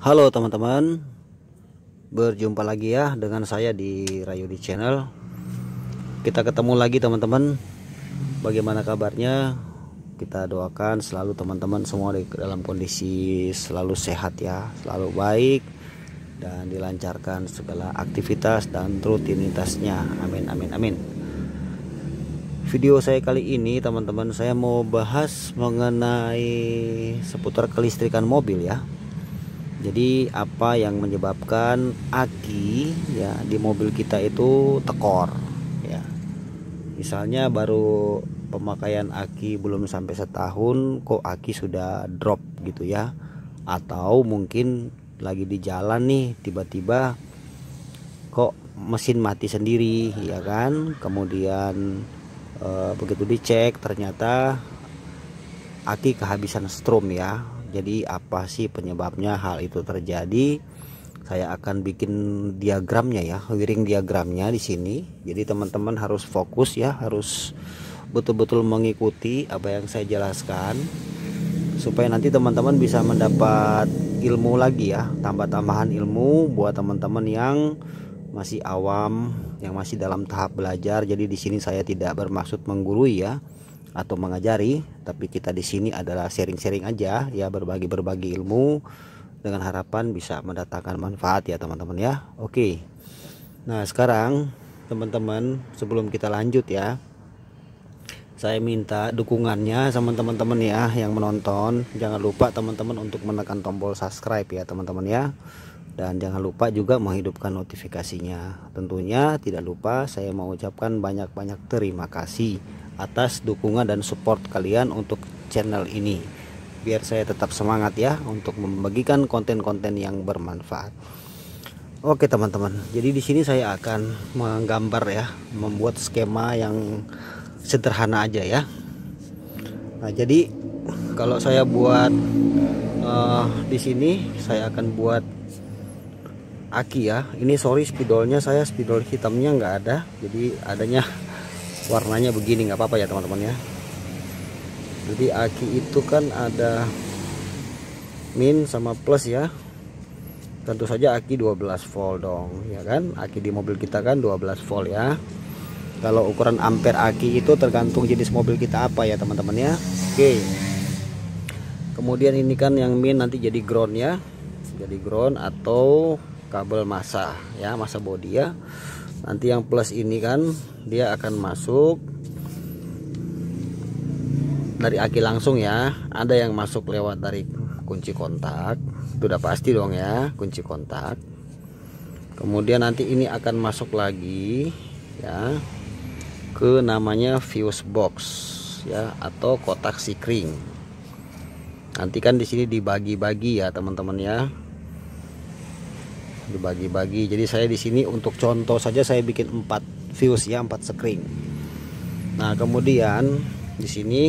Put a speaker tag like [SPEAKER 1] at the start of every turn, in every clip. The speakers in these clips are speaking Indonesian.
[SPEAKER 1] Halo teman-teman, berjumpa lagi ya dengan saya di Rayudi Channel. Kita ketemu lagi teman-teman. Bagaimana kabarnya? Kita doakan selalu teman-teman semua dalam kondisi selalu sehat ya, selalu baik dan dilancarkan segala aktivitas dan rutinitasnya. Amin amin amin. Video saya kali ini teman-teman, saya mau bahas mengenai seputar kelistrikan mobil ya. Jadi apa yang menyebabkan aki ya di mobil kita itu tekor ya. Misalnya baru pemakaian aki belum sampai setahun kok aki sudah drop gitu ya. Atau mungkin lagi di jalan nih tiba-tiba kok mesin mati sendiri ya kan. Kemudian begitu dicek ternyata aki kehabisan strom ya. Jadi apa sih penyebabnya hal itu terjadi? Saya akan bikin diagramnya ya, wiring diagramnya di sini. Jadi teman-teman harus fokus ya, harus betul-betul mengikuti apa yang saya jelaskan supaya nanti teman-teman bisa mendapat ilmu lagi ya, tambah-tambahan ilmu buat teman-teman yang masih awam, yang masih dalam tahap belajar. Jadi di sini saya tidak bermaksud menggurui ya atau mengajari, tapi kita di sini adalah sharing-sharing aja ya, berbagi ilmu dengan harapan bisa mendatangkan manfaat ya teman-teman ya. Oke. Nah, sekarang teman-teman sebelum kita lanjut ya, saya minta dukungannya sama teman-teman ya yang menonton. Jangan lupa teman-teman untuk menekan tombol subscribe ya teman-teman ya. Dan jangan lupa juga menghidupkan notifikasinya. Tentunya tidak lupa saya mau ucapkan banyak-banyak terima kasih atas dukungan dan support kalian untuk channel ini, biar saya tetap semangat ya untuk membagikan konten-konten yang bermanfaat. Oke teman-teman, jadi di sini saya akan menggambar ya, membuat skema yang sederhana aja ya. Nah, jadi kalau saya buat di sini saya akan buat aki ya. Ini sorry spidolnya, saya spidol hitamnya nggak ada, jadi adanya warnanya begini, nggak apa-apa ya teman-teman ya. Jadi aki itu kan ada min sama plus ya. Tentu saja aki 12 volt dong ya kan. Aki di mobil kita kan 12 volt ya. Kalau ukuran ampere aki itu tergantung jenis mobil kita apa ya teman-teman ya. Oke. Kemudian ini kan yang min nanti jadi ground ya. Jadi ground atau kabel massa ya, massa body ya. Nanti yang plus ini kan dia akan masuk dari aki langsung ya. Ada yang masuk lewat dari kunci kontak, itu udah pasti dong ya, kunci kontak. Kemudian nanti ini akan masuk lagi ya ke namanya fuse box ya, atau kotak sikring. Nanti kan di sini dibagi-bagi ya teman-teman ya, dibagi-bagi. Jadi saya di sini untuk contoh saja saya bikin 4 fuse ya, 4 sekring. Nah, kemudian di sini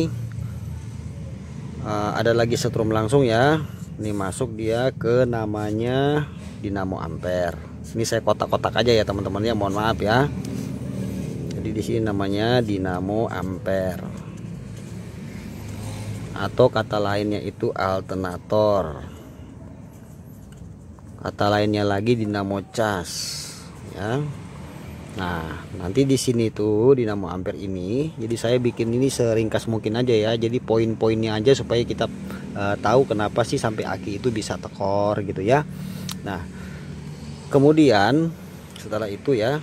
[SPEAKER 1] ada lagi setrum langsung ya. Ini masuk dia ke namanya dinamo ampere. Ini saya kotak-kotak aja ya teman-teman ya, mohon maaf ya. Jadi di sini namanya dinamo ampere. Atau kata lainnya itu alternator. Kata lainnya lagi dinamo cas ya. Nah, nanti di sini tuh dinamo ampere ini, jadi saya bikin ini seringkas mungkin aja ya. Jadi poin-poinnya aja supaya kita tahu kenapa sih sampai aki itu bisa tekor gitu ya. Nah, kemudian setelah itu ya,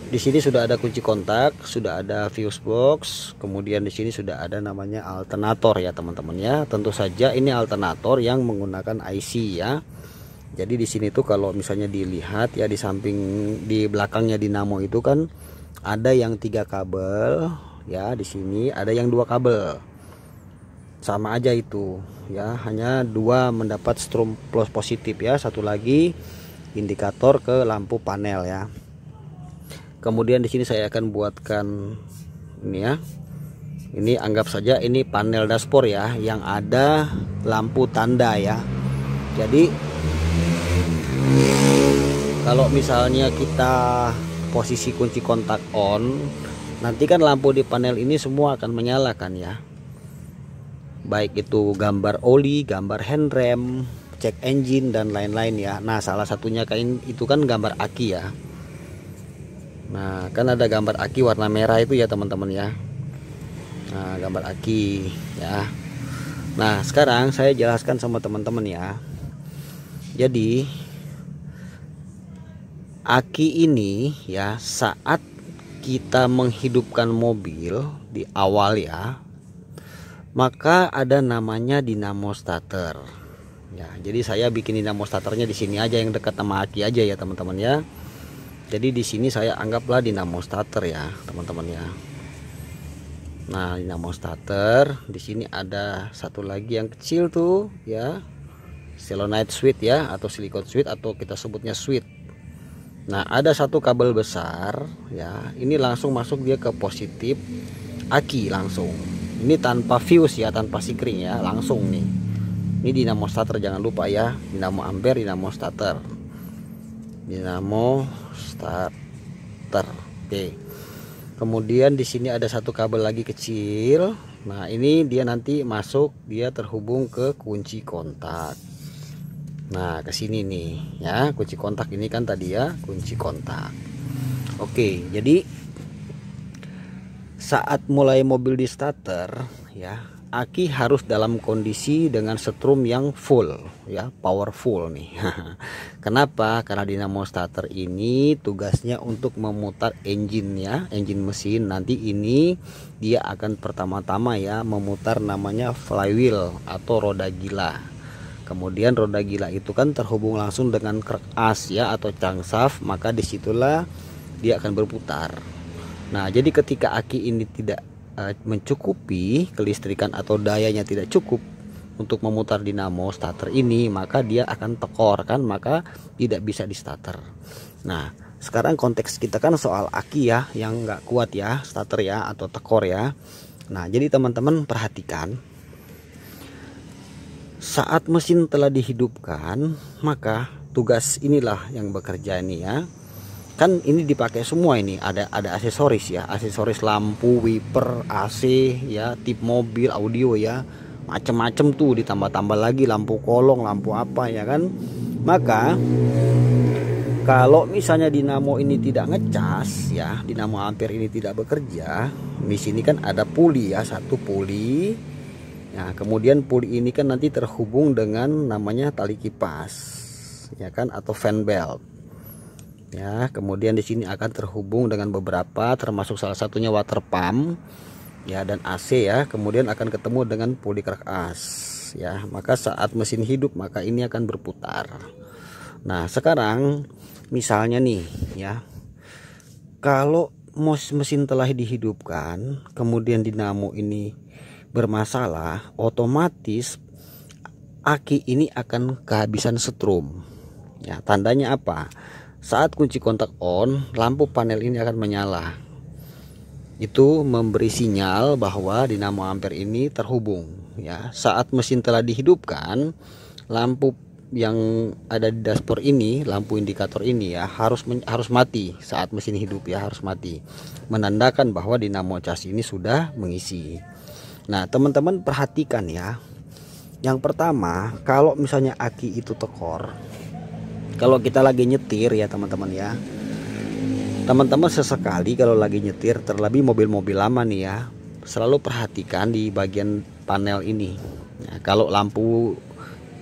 [SPEAKER 1] di sini sudah ada kunci kontak, sudah ada fuse box, kemudian di sini sudah ada namanya alternator ya teman-teman ya. Tentu saja ini alternator yang menggunakan IC ya. Jadi di sini tuh kalau misalnya dilihat ya, di samping, di belakangnya dinamo itu kan ada yang 3 kabel ya, di sini ada yang 2 kabel. Sama aja itu ya, hanya 2 mendapat strom plus positif ya, satu lagi indikator ke lampu panel ya. Kemudian di sini saya akan buatkan ini ya. Ini anggap saja ini panel dashboard ya, yang ada lampu tanda ya. Jadi kalau misalnya kita posisi kunci kontak on, nanti kan lampu di panel ini semua akan menyala kan ya. baik itu gambar oli, gambar handrem, cek engine dan lain-lain ya. Nah, salah satunya itu kan gambar aki ya. Nah, kan ada gambar aki warna merah itu ya teman-teman ya. Nah, gambar aki ya. Nah, sekarang saya jelaskan sama teman-teman ya. Jadi aki ini ya, saat kita menghidupkan mobil di awal ya, maka ada namanya dinamo starter ya. Jadi saya bikin dinamo starternya di sini aja, yang dekat sama aki aja ya teman-teman ya. Jadi di sini saya anggaplah dinamo starter ya teman-teman ya. Nah, dinamo starter di sini ada satu lagi yang kecil tuh ya, solenoid switch ya, atau silicon switch, atau kita sebutnya switch. Nah, ada satu kabel besar ya, ini langsung masuk dia ke positif aki langsung. Ini tanpa fuse ya, tanpa sikring ya, langsung nih. Ini dinamo starter, jangan lupa ya, dinamo ampere, dinamo starter. Dinamo starter. Oke. Kemudian di sini ada satu kabel lagi kecil. Nah, ini dia nanti masuk, dia terhubung ke kunci kontak. Nah, ke sini nih ya, kunci kontak ini kan tadi ya, kunci kontak. Oke, jadi saat mulai mobil di starter ya, aki harus dalam kondisi dengan setrum yang full ya, powerful nih. Kenapa? Karena dinamo starter ini tugasnya untuk memutar engine ya, engine mesin. Nanti ini dia akan pertama-tama ya memutar namanya flywheel atau roda gila. Kemudian roda gila itu kan terhubung langsung dengan krek as ya, atau crankshaft, maka disitulah dia akan berputar. Nah, jadi ketika aki ini tidak mencukupi kelistrikan atau dayanya tidak cukup untuk memutar dinamo starter ini, maka dia akan tekor kan, maka tidak bisa di starter. Nah, sekarang konteks kita kan soal aki ya, yang nggak kuat ya, starter ya, atau tekor ya. Nah, jadi teman-teman perhatikan, saat mesin telah dihidupkan, maka tugas inilah yang bekerja ini ya. Kan ini dipakai semua, ini ada aksesoris ya, aksesoris lampu, wiper, AC ya, tip mobil, audio ya, macem-macem tuh, ditambah-tambah lagi lampu kolong, lampu apa ya kan. Maka kalau misalnya dinamo ini tidak ngecas ya, dinamo ampere ini tidak bekerja, di sini kan ada puli ya, satu puli. Nah, kemudian puli ini kan nanti terhubung dengan namanya tali kipas ya kan, atau fan belt ya. Kemudian di sini akan terhubung dengan beberapa, termasuk salah satunya water pump ya, dan AC ya. Kemudian akan ketemu dengan puli krek as ya. Maka saat mesin hidup, maka ini akan berputar. Nah, sekarang misalnya nih ya, kalau mesin telah dihidupkan, kemudian dinamo ini bermasalah, otomatis aki ini akan kehabisan setrum ya. Tandanya apa? Saat kunci kontak on, lampu panel ini akan menyala. Itu memberi sinyal bahwa dinamo ampere ini terhubung ya. Saat mesin telah dihidupkan, lampu yang ada di dashboard ini, lampu indikator ini ya, harus mati. Saat mesin hidup ya, harus mati, menandakan bahwa dinamo cas ini sudah mengisi. Nah, teman-teman perhatikan ya. Yang pertama, kalau misalnya aki itu tekor, kalau kita lagi nyetir ya teman-teman ya, teman-teman sesekali kalau lagi nyetir, terlebih mobil-mobil lama nih ya, selalu perhatikan di bagian panel ini ya, kalau lampu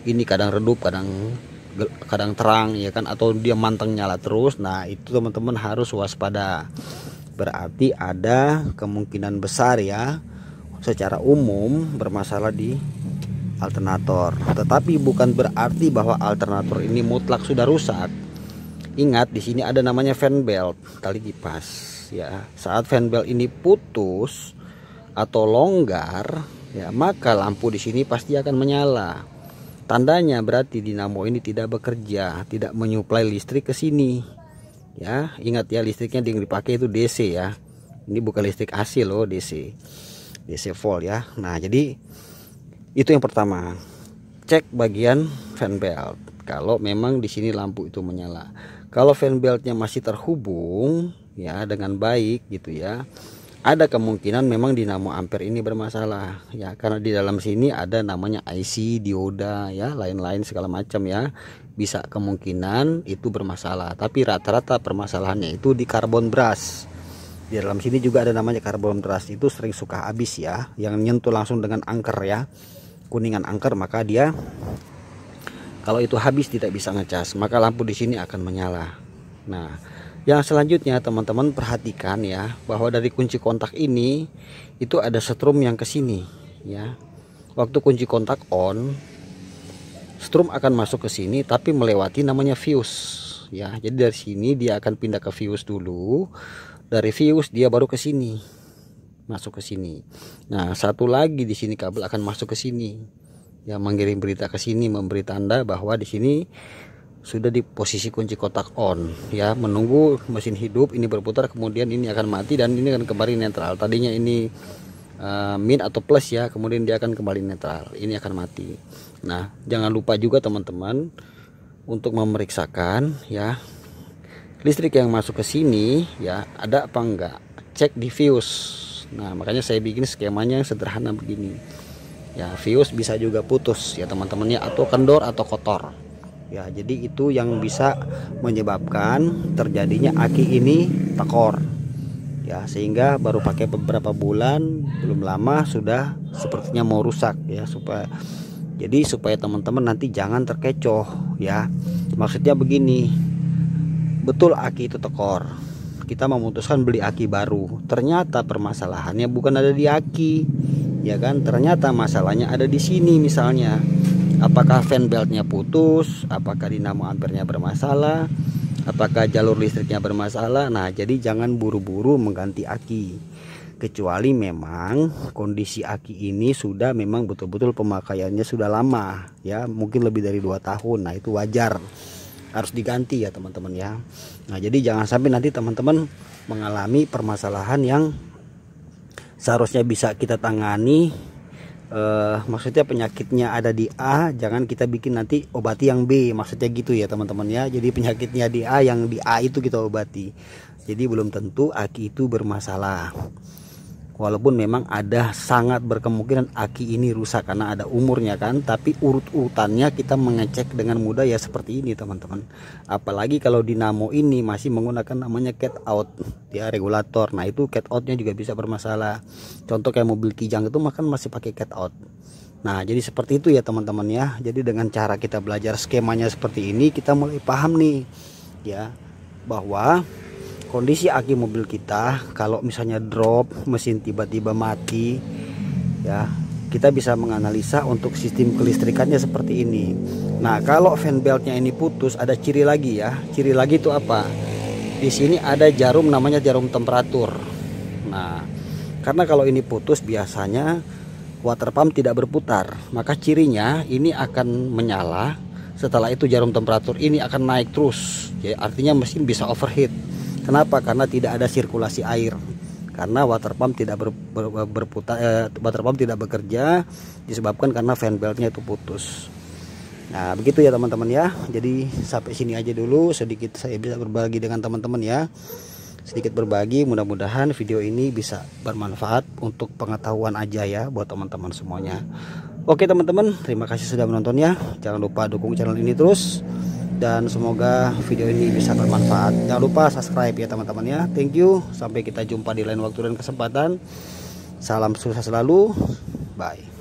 [SPEAKER 1] ini kadang redup, kadang terang ya kan, atau dia manteng nyala terus. Nah, itu teman-teman harus waspada. Berarti ada kemungkinan besar ya, secara umum bermasalah di alternator. Tetapi bukan berarti bahwa alternator ini mutlak sudah rusak. Ingat, di sini ada namanya fan belt, tali kipas ya. Saat fan belt ini putus atau longgar ya, maka lampu di sini pasti akan menyala. Tandanya berarti dinamo ini tidak bekerja, tidak menyuplai listrik ke sini ya. Ingat ya, listriknya yang dipakai itu DC ya. Ini bukan listrik AC loh, DC volt ya. Nah, jadi itu yang pertama, cek bagian fan belt. Kalau memang di sini lampu itu menyala, kalau fan beltnya masih terhubung ya dengan baik gitu ya, ada kemungkinan memang dinamo ampere ini bermasalah ya, karena di dalam sini ada namanya IC, dioda ya, lain-lain segala macam ya, bisa kemungkinan itu bermasalah. Tapi rata-rata permasalahannya itu di karbon brush. Di dalam sini juga ada namanya karbon brush, itu sering suka habis ya, yang nyentuh langsung dengan angker ya, kuningan angker, maka dia kalau itu habis tidak bisa ngecas, maka lampu di sini akan menyala. Nah, yang selanjutnya teman-teman perhatikan ya, bahwa dari kunci kontak ini itu ada setrum yang ke sini ya. Waktu kunci kontak on, strum akan masuk ke sini tapi melewati namanya fuse ya. Jadi dari sini dia akan pindah ke fuse dulu. Dari fuse dia baru ke sini. Masuk ke sini. Nah, satu lagi di sini kabel akan masuk ke sini. Ya, mengirim berita ke sini, memberi tanda bahwa di sini sudah di posisi kunci kontak on ya, menunggu mesin hidup ini berputar, kemudian ini akan mati dan ini akan kembali netral. Tadinya ini min atau plus ya, kemudian dia akan kembali netral, ini akan mati. Nah, jangan lupa juga teman-teman untuk memeriksakan ya listrik yang masuk ke sini ya, ada apa enggak, cek di fuse. Nah, makanya saya bikin skemanya yang sederhana begini ya. Fuse bisa juga putus ya teman-temannya, atau kendor atau kotor ya. Jadi itu yang bisa menyebabkan terjadinya aki ini tekor ya, sehingga baru pakai beberapa bulan, belum lama sudah sepertinya mau rusak ya. Supaya teman-teman nanti jangan terkecoh ya. Maksudnya begini, betul aki itu tekor, kita memutuskan beli aki baru, ternyata permasalahannya bukan ada di aki ya kan, ternyata masalahnya ada di sini. Misalnya apakah fan beltnya putus, apakah dinamo ampernya bermasalah, apakah jalur listriknya bermasalah. Nah, jadi jangan buru-buru mengganti aki, kecuali memang kondisi aki ini sudah memang betul-betul pemakaiannya sudah lama ya, mungkin lebih dari 2 tahun. Nah, itu wajar, harus diganti ya teman-teman ya. Nah, jadi jangan sampai nanti teman-teman mengalami permasalahan yang seharusnya bisa kita tangani. Maksudnya penyakitnya ada di A, jangan kita bikin nanti obati yang B, maksudnya gitu ya teman-teman ya. Jadi penyakitnya di A, yang di A itu kita obati. Jadi belum tentu aki itu bermasalah, walaupun memang ada sangat berkemungkinan aki ini rusak karena ada umurnya kan. Tapi urut-urutannya kita mengecek dengan mudah ya seperti ini teman-teman. Apalagi kalau dinamo ini masih menggunakan namanya cat out ya, regulator. Nah, itu cat outnya juga bisa bermasalah. Contoh kayak mobil Kijang itu makan masih pakai cat out. Nah, jadi seperti itu ya teman-teman ya. Jadi dengan cara kita belajar skemanya seperti ini, kita mulai paham nih ya, bahwa kondisi aki mobil kita kalau misalnya drop, mesin tiba-tiba mati ya, kita bisa menganalisa untuk sistem kelistrikannya seperti ini. Nah, kalau fan beltnya ini putus, ada ciri lagi ya. Ciri lagi itu apa? Di sini ada jarum namanya jarum temperatur. Nah, karena kalau ini putus biasanya water pump tidak berputar, maka cirinya ini akan menyala. Setelah itu jarum temperatur ini akan naik terus ya, artinya mesin bisa overheat. Kenapa? Karena tidak ada sirkulasi air, karena water pump tidak berputar, water pump tidak bekerja, disebabkan karena fan beltnya itu putus. Nah, begitu ya teman-teman ya. Jadi sampai sini aja dulu, sedikit saya bisa berbagi dengan teman-teman ya, sedikit berbagi. Mudah-mudahan video ini bisa bermanfaat untuk pengetahuan aja ya buat teman-teman semuanya. Oke teman-teman, terima kasih sudah menonton ya. Jangan lupa dukung channel ini terus, dan semoga video ini bisa bermanfaat. Jangan lupa subscribe ya teman-teman ya. Thank you, sampai kita jumpa di lain waktu dan kesempatan. Salam sukses selalu, bye.